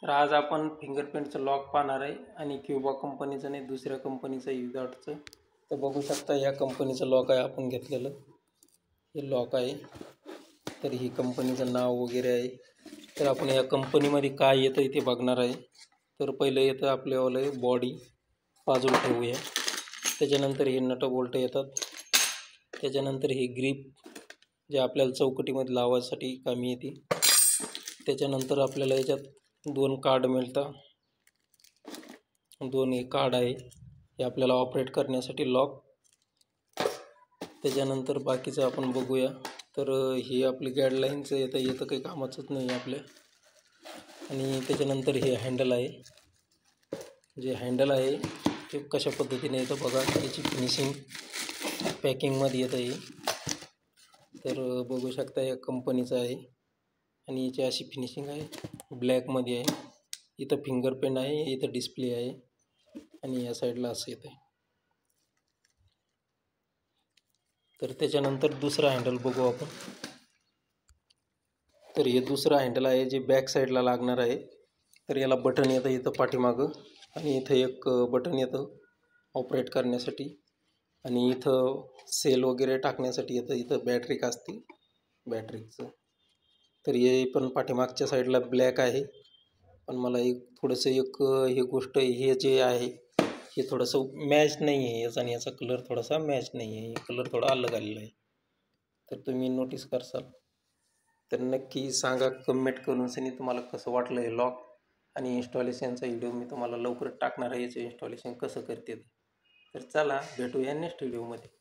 तर आज आपण फिंगरप्रिंटचं लॉक पाहणार आहे आणि क्युबा कंपनीचं नाही दुसऱ्या कंपनीचं युजआर्टचं. तर बघू शकता या कंपनीचं लॉक आहे आपण घेतलेलं, हे लॉक आहे. तर ही कंपनीचं नाव वगैरे आहे. तर आपण या कंपनीमध्ये काय येतं ते बघणार आहे. तर पहिलं येतं आपल्यावालं बॉडी बाजूला ठेवूया. त्याच्यानंतर हे नट बोल्ट येतात. त्याच्यानंतर हे ग्रीप जे आपल्याला चौकटीमध्ये लावायसाठी कामी येते. त्याच्यानंतर आपल्याला याच्यात 2 कार्ड मिळतात. 2 हे कार्ड आहे, हे आपल्याला ऑपरेट करण्यासाठी लॉक. त्याच्यानंतर बाकीचं आपण बघूया. तर हे आपली गाईडलाईनचं येतं काही कामाचंच नाही आपल्या. आणि त्याच्यानंतर हे हँडल आहे, जे हँडल आहे ते कशा पद्धतीने येतं बघा. त्याची फिनिशिंग पॅकिंगमध्ये येतं हे. तर बघू शकता या कंपनीचं आहे आणि याची अशी फिनिशिंग आहे, ब्लॅकमध्ये आहे. इथं फिंगरप्रिंट आहे, इथं डिस्प्ले आहे आणि या साईडला असं येतं आहे. तर त्याच्यानंतर दुसरा हँडल बघू आपण. तर हे दुसरं हँडल आहे जे बॅक साईडला लागणार आहे. तर याला बटन येतं इथं पाठीमागं आणि इथं एक बटन येतं ऑपरेट करण्यासाठी आणि इथं सेल वगैरे टाकण्यासाठी येतं. इथं बॅटरी असते बॅटरीचं. तर हे पण पाठीमागच्या साईडला ब्लॅक आहे, पण मला थोडंसं हे गोष्ट हे जे आहे हे थोडंसं मॅच नाही आहे. याचा आणि याचा कलर थोडासा मॅच नाही आहे, कलर थोडा अलग आलेला आहे. तर तुम्ही नोटीस करसाल तर नक्की सांगा कमेंट करून सनी तुम्हाला कसं वाटलं हे लॉक. आणि इन्स्टॉलेशनचा व्हिडिओ मी तुम्हाला लवकरच टाकणार आहे, याचं इन्स्टॉलेशन कसं करते. तर चला भेटूया नेक्स्ट व्हिडिओमध्ये.